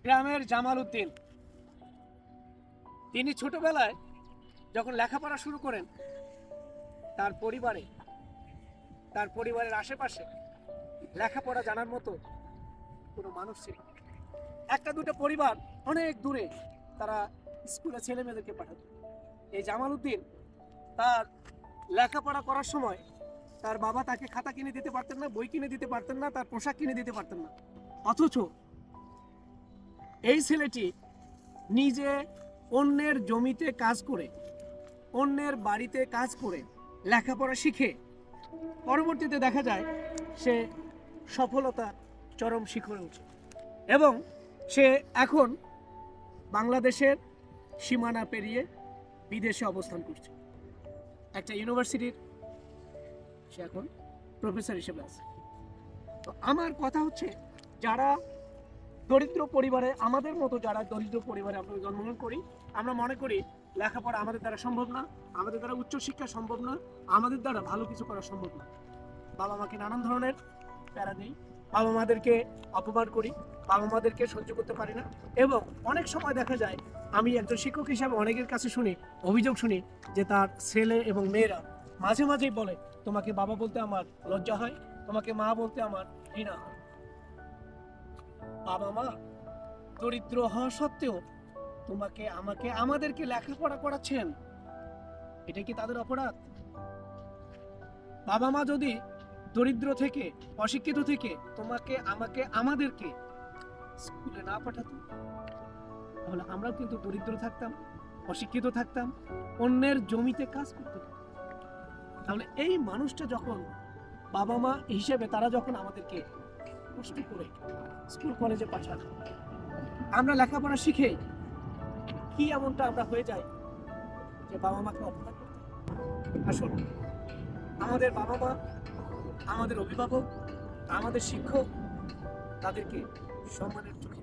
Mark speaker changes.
Speaker 1: গ্রামের জামাল উদ্দিন, তিনি ছোটবেলায় যখন লেখাপড়া শুরু করেন, তার পরিবারের আশেপাশে লেখাপড়া জানার মতো কোনো মানুষ ছিল না। একটা দুটো পরিবার অনেক দূরে তারা স্কুলে ছেলে মেয়েদেরকে পাঠাতো। এই জামাল উদ্দিন তার লেখাপড়া করার সময় তার বাবা তাকে খাতা কিনে দিতে পারতেন না, বই কিনে দিতে পারতেন না, তার পোশাক কিনে দিতে পারতেন না। অথচ এই ছেলেটি নিজে অন্যের জমিতে কাজ করে, অন্যের বাড়িতে কাজ করে লেখাপড়া শিখে পরবর্তীতে দেখা যায় সে সফলতা চরম শিখরে উঠে এবং সে এখন বাংলাদেশের সীমানা পেরিয়ে বিদেশে অবস্থান করছে। একটা ইউনিভার্সিটির সে এখন প্রফেসর হিসেবে আছে। তো আমার কথা হচ্ছে, যারা দরিদ্র পরিবারে, আমাদের মতো যারা দরিদ্র পরিবারে আমরা জন্মগ্রহণ করি, আমরা মনে করি লেখাপড়া আমাদের দ্বারা সম্ভব না, আমাদের দ্বারা উচ্চশিক্ষা সম্ভব না, আমাদের দ্বারা ভালো কিছু করা সম্ভব না। বাবা মাকে নানান ধরনের প্যারা দিই, বাবা মাদেরকে অপমান করি, বাবা মাদেরকে সহ্য করতে পারি না। এবং অনেক সময় দেখা যায়, আমি একজন শিক্ষক হিসাবে অনেকের কাছে শুনি, অভিযোগ শুনি যে তার ছেলে এবং মেয়েরা মাঝে মাঝেই বলে, তোমাকে বাবা বলতে আমার লজ্জা হয়, তোমাকে মা বলতে আমার ঘৃণা হয়। বাবা মা দরিদ্র হওয়া সত্ত্বেও তোমাকে, আমাকে, আমাদেরকে লেখাপড়া করাচ্ছেন, এটা কি তাদের অপরাধ? বাবা মা যদি দরিদ্র থেকে, অশিক্ষিত থেকে তোমাকে, আমাকে, আমাদেরকে স্কুলে না পাঠাতো, তাহলে আমরাও কিন্তু দরিদ্র থাকতাম, অশিক্ষিত থাকতাম, অন্যের জমিতে কাজ করতাম। তাহলে এই মানুষটা যখন, বাবা মা হিসেবে তারা যখন আমাদেরকে কষ্ট করে স্কুল কলেজে পাঠায়, আমরা লেখাপড়া শিখে কি এমনটা আমরা হয়ে যাই যে বাবা মাকে অপমান করতে? আসলে আমাদের বাবা মা, আমাদের অভিভাবক, আমাদের শিক্ষক, তাদেরকে সম্মানের চোখে